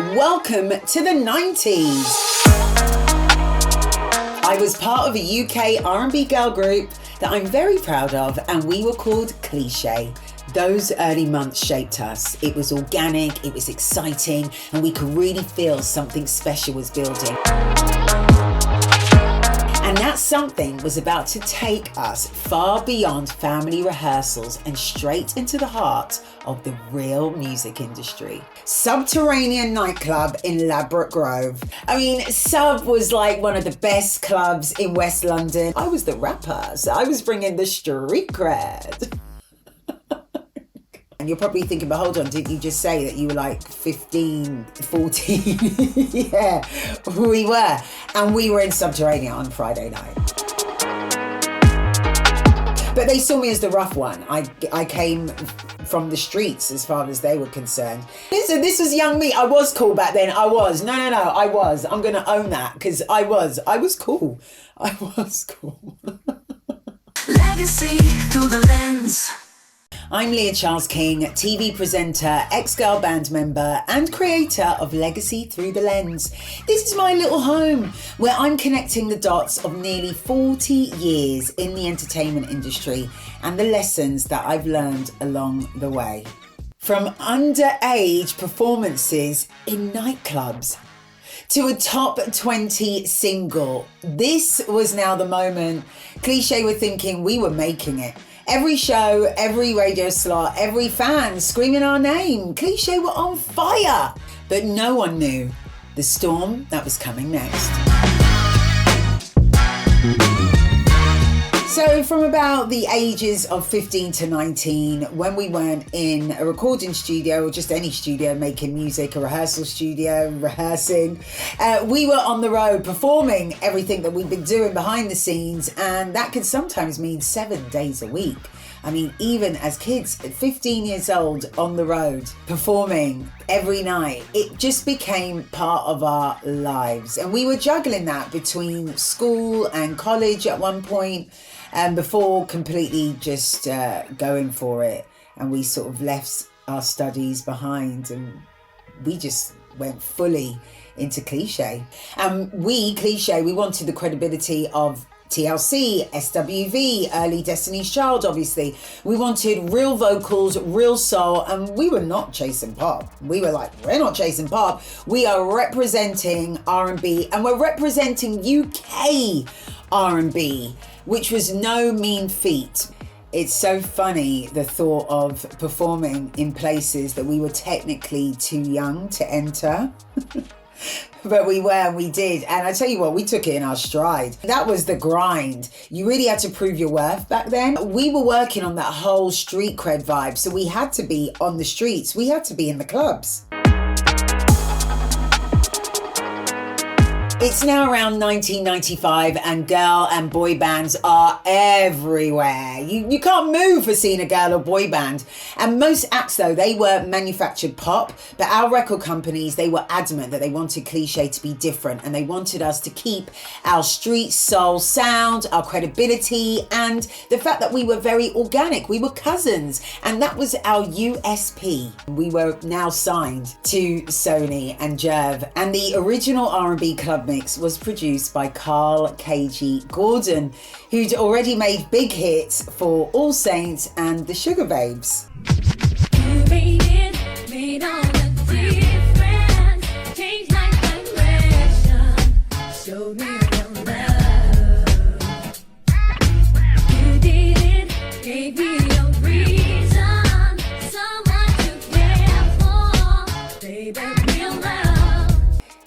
Welcome to the 90s. I was part of a UK R&B girl group that I'm very proud of, and we were called Cliché. Those early months shaped us. It was organic, it was exciting, and we could really feel something special was building. And that something was about to take us far beyond family rehearsals and straight into the heart of the real music industry. Subterranean nightclub in Ladbroke Grove. I mean, Sub was like one of the best clubs in West London. I was the rapper, so I was bringing the street cred. And you're probably thinking, but hold on, didn't you just say that you were like 15, 14? Yeah, we were. And we were in Subterranean on Friday night. But they saw me as the rough one. I came from the streets as far as they were concerned. Listen, this was young me. I was cool back then. I was. No, I was. I'm going to own that because I was cool. I was cool. Legacy through the lens. I'm Leah Charles King, TV presenter, ex-girl band member and creator of Legacy Through the Lens. This is my little home where I'm connecting the dots of nearly 40 years in the entertainment industry and the lessons that I've learned along the way. From underage performances in nightclubs to a top 20 single, this was now the moment Cliché were thinking we were making it. Every show, every radio slot, every fan screaming our name. Cliché were on fire. But no one knew the storm that was coming next. So from about the ages of 15 to 19, when we weren't in a recording studio or just any studio making music, a rehearsal studio, rehearsing, we were on the road performing everything that we'd been doing behind the scenes, and that could sometimes mean 7 days a week. I mean, even as kids, 15 years old, on the road, performing every night, it just became part of our lives. And we were juggling that between school and college at one point, and before completely just going for it. And we sort of left our studies behind and we just went fully into Cliché. And we, Cliché, we wanted the credibility of TLC, SWV, early Destiny's Child, obviously. We wanted real vocals, real soul, and we were not chasing pop. We were like, we're not chasing pop. We are representing R&B, and we're representing UK R&B, which was no mean feat. It's so funny, the thought of performing in places that we were technically too young to enter. But we were, and we did. And I tell you what, we took it in our stride. That was the grind. You really had to prove your worth back then. We were working on that whole street cred vibe. So we had to be on the streets. We had to be in the clubs. It's now around 1995 and girl and boy bands are everywhere. You can't move for seeing a girl or boy band. And most acts though, they were manufactured pop, but our record companies, they were adamant that they wanted Cliché to be different and they wanted us to keep our street soul sound, our credibility, and the fact that we were very organic. We were cousins, and that was our USP. We were now signed to Sony and Jerv, and the original R&B club mix was produced by Carl KG Gordon, who'd already made big hits for All Saints and the Sugar Babes.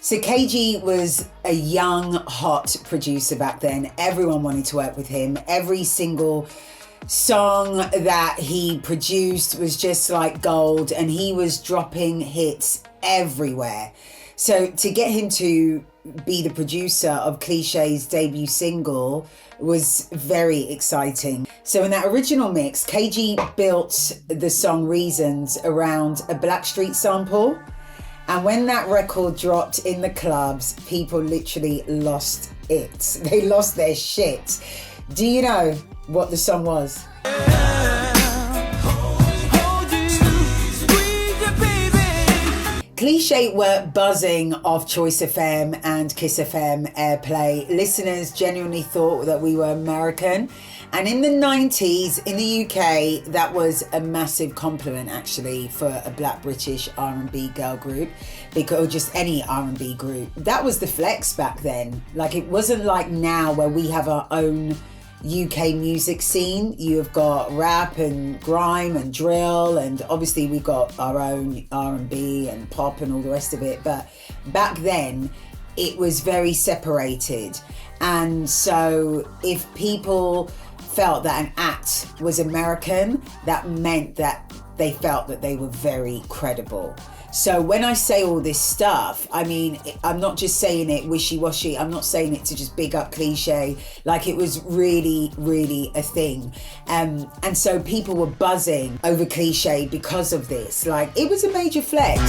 So KG was a young, hot producer back then. Everyone wanted to work with him. Every single song that he produced was just like gold, and he was dropping hits everywhere. So to get him to be the producer of Cliché's debut single was very exciting. So in that original mix, KG built the song Reasons around a Blackstreet sample. And when that record dropped in the clubs, people literally lost it. They lost their shit. Do you know what the song was? Cliché were buzzing off Choice FM and Kiss FM airplay. Listeners genuinely thought that we were American. And in the 90s, in the UK, that was a massive compliment, actually, for a Black British R&B girl group, or just any R&B group. That was the flex back then. Like, it wasn't like now where we have our own UK music scene. You have got rap and grime and drill, and obviously we've got our own R&B and pop and all the rest of it. But back then, it was very separated. And so if people felt that an act was American, that meant that they felt that they were very credible. So when I say all this stuff, I mean, I'm not just saying it wishy-washy. I'm not saying it to just big up Cliché. Like, it was really, really a thing. And so people were buzzing over Cliché because of this. Like, it was a major flex.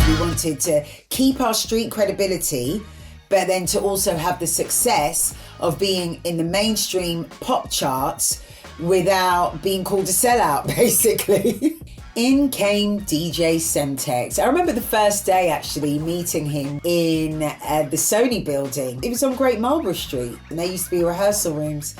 We wanted to keep our street credibility, but then to also have the success of being in the mainstream pop charts without being called a sellout, basically. In came DJ Semtex. I remember the first day actually meeting him in the Sony building. It was on Great Marlborough Street, and there used to be rehearsal rooms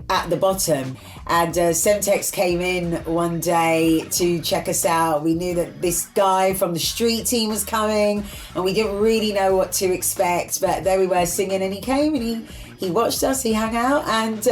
at the bottom. And Semtex came in one day to check us out. We knew that this guy from the street team was coming, and we didn't really know what to expect, but there we were singing, and he came and he watched us, he hung out, and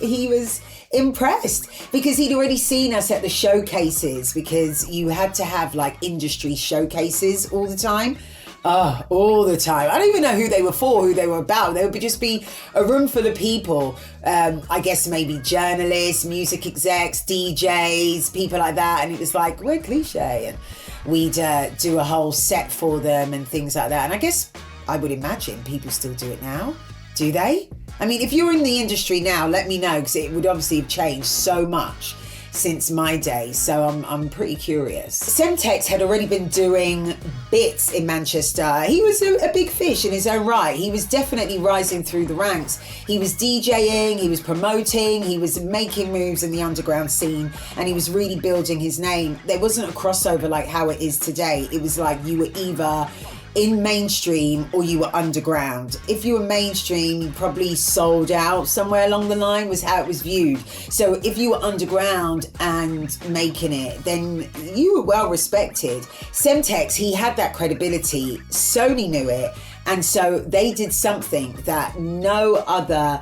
he was impressed because he'd already seen us at the showcases, because you had to have like industry showcases all the time. All the time. I don't even know who they were for, who they were about. There would just be a room full of people. I guess maybe journalists, music execs, DJs, people like that. And it was like, we're Cliché. And we'd do a whole set for them and things like that. And I guess, I would imagine people still do it now. Do they? I mean, if you're in the industry now, let me know, because it would obviously have changed so much since my day, so I'm pretty curious. Semtex had already been doing bits in Manchester. He was a big fish in his own right. He was definitely rising through the ranks. He was DJing, he was promoting, he was making moves in the underground scene, and he was really building his name. There wasn't a crossover like how it is today. It was like you were either in mainstream or you were underground. If you were mainstream, you probably sold out somewhere along the line, was how it was viewed. So if you were underground and making it, then you were well respected. Semtex, he had that credibility. Sony knew it. And so they did something that no other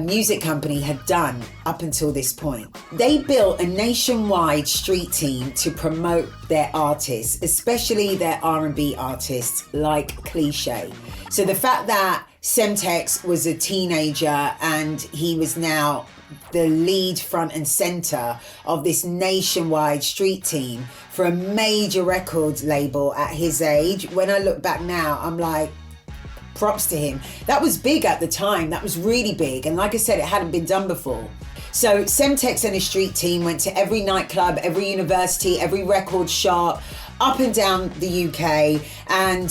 music company had done up until this point. They built a nationwide street team to promote their artists, especially their R&B artists like Cliché. So the fact that Semtex was a teenager and he was now the lead front and center of this nationwide street team for a major record label at his age, when I look back now, I'm like, props to him. That was big at the time. That was really big. And like I said, it hadn't been done before. So Semtex and his street team went to every nightclub, every university, every record shop, up and down the UK. And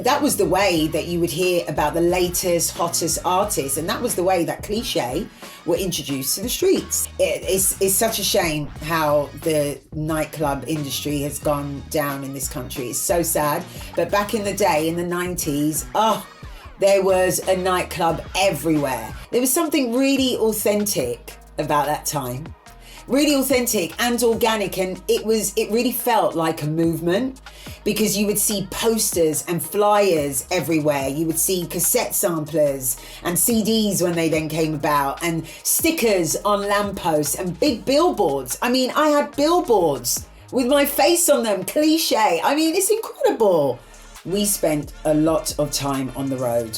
that was the way that you would hear about the latest, hottest artists. And that was the way that Cliché were introduced to the streets. It's such a shame how the nightclub industry has gone down in this country. It's so sad. But back in the day, in the 90s, there was a nightclub everywhere. There was something really authentic about that time. Really authentic and organic, and it really felt like a movement, because you would see posters and flyers everywhere. You would see cassette samplers and CDs when they then came about, and stickers on lampposts and big billboards. I mean, I had billboards with my face on them, Cliché. I mean, it's incredible. We spent a lot of time on the road,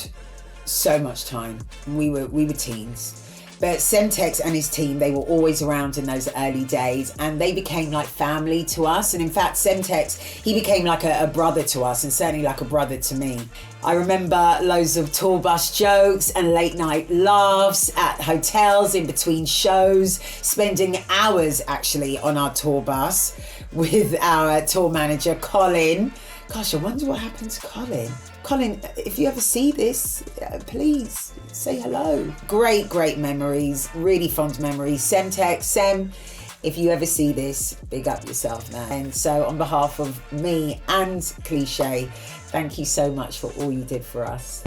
so much time. We were teens. But Semtex and his team, they were always around in those early days, and they became like family to us. And in fact, Semtex, he became like a brother to us, and certainly like a brother to me. I remember loads of tour bus jokes and late night laughs at hotels in between shows, spending hours actually on our tour bus with our tour manager, Colin. Gosh, I wonder what happened to Colin. Colin, if you ever see this, please say hello. Great memories, really fond memories. Semtex, Sem, If you ever see this, big up yourself, man. And so on behalf of me and Cliché, thank you so much for all you did for us.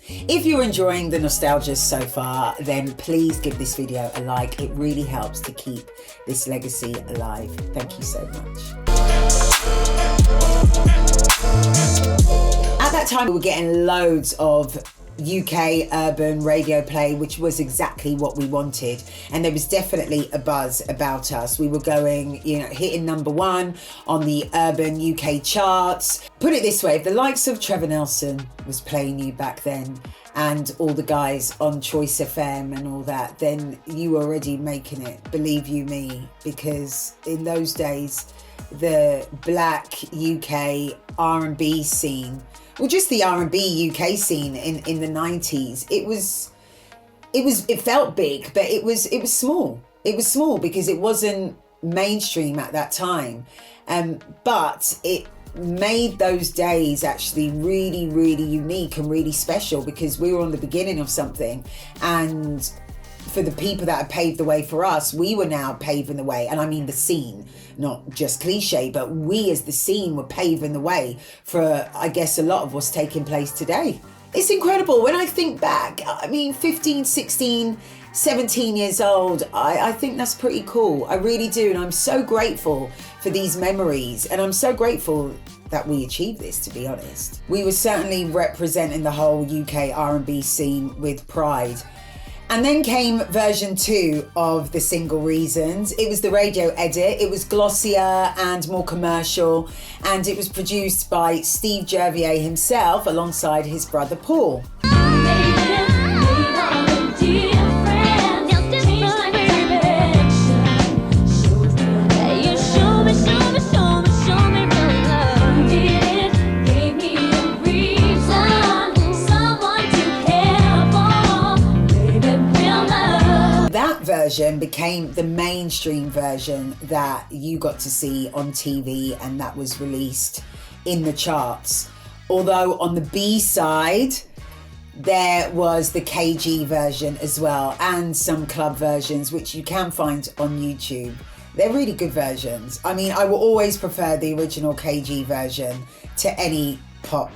If you're enjoying the nostalgia so far, then please give this video a like. It really helps to keep this legacy alive. Thank you so much. At that time, we were getting loads of UK urban radio play, which was exactly what we wanted, and there was definitely a buzz about us. We were going, hitting #1 on the urban UK charts. Put it this way, if the likes of Trevor Nelson was playing you back then, and all the guys on Choice FM and all that, then you were already making it, believe you me, because in those days the black UK R&B scene, well, just the R&B UK scene in the 90s, it felt big, but it was small. It was small because it wasn't mainstream at that time, but it made those days actually really, really unique and really special, because we were on the beginning of something, and for the people that had paved the way for us, we were now paving the way. And I mean the scene, not just Cliché, but we as the scene were paving the way for, I guess, a lot of what's taking place today. It's incredible. When I think back, I mean, 15, 16, 17 years old, I think that's pretty cool. I really do. And I'm so grateful for these memories. And I'm so grateful that we achieved this, to be honest. We were certainly representing the whole UK R&B scene with pride. And then came version 2 of the single Reasons. It was the radio edit. It was glossier and more commercial, and it was produced by Steve Jervier himself alongside his brother Paul. Version became the mainstream version that you got to see on TV, and that was released in the charts. Although on the B side there was the KG version as well, and some club versions which you can find on YouTube. They're really good versions. I mean, I will always prefer the original KG version to any pop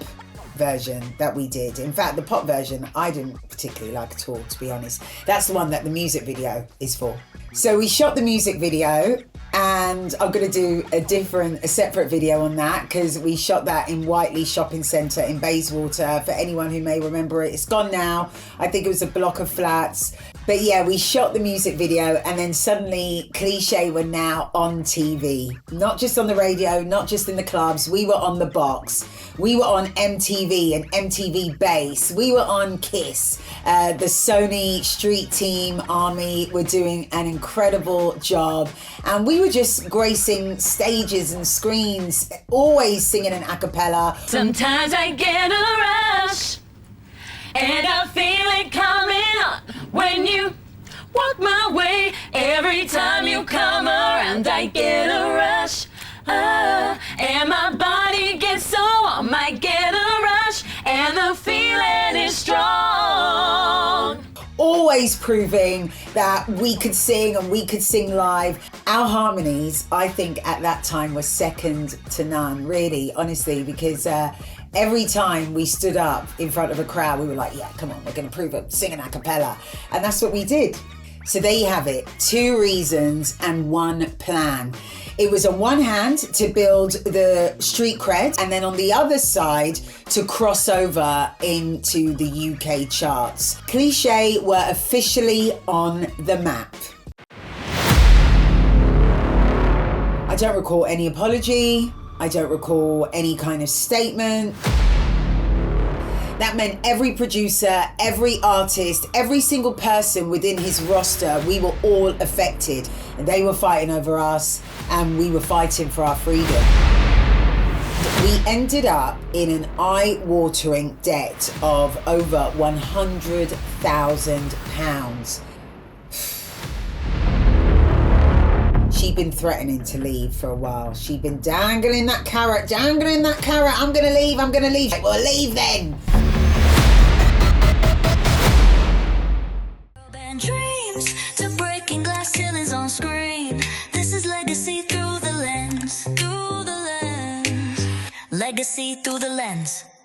version that we did. In fact, the pop version I didn't particularly like at all, to be honest. That's the one that the music video is for. So we shot the music video, and I'm going to do a separate video on that, because we shot that in Whiteley Shopping Centre in Bayswater. For anyone who may remember it, it's gone now. I think it was a block of flats. But yeah, we shot the music video, and then suddenly Cliché were now on TV. Not just on the radio, not just in the clubs. We were on the box. We were on MTV and MTV Base. We were on Kiss. The Sony Street Team Army were doing an incredible job. And we were just gracing stages and screens, always singing an a cappella. Sometimes I get a rush, and I feel it coming on when you walk my way. Every time you come around, I get a rush. And my body gets so warm, I get a rush, and the feeling is strong. Always proving that we could sing, and we could sing live. Our harmonies, I think at that time, were second to none, really, honestly, because every time we stood up in front of a crowd, we were like, yeah, come on, we're going to prove it, singing a cappella. And that's what we did. So there you have it, 2 reasons and 1 plan. It was on one hand to build the street cred, and then on the other side to cross over into the UK charts. Cliché were officially on the map. I don't recall any apology. I don't recall any kind of statement. That meant every producer, every artist, every single person within his roster, we were all affected. And they were fighting over us, and we were fighting for our freedom. We ended up in an eye-watering debt of over £100,000. She'd been threatening to leave for a while. She'd been dangling that carrot. I'm gonna leave. Well, leave then. Dreams to breaking glass ceilings on screen. Legacy through the lens.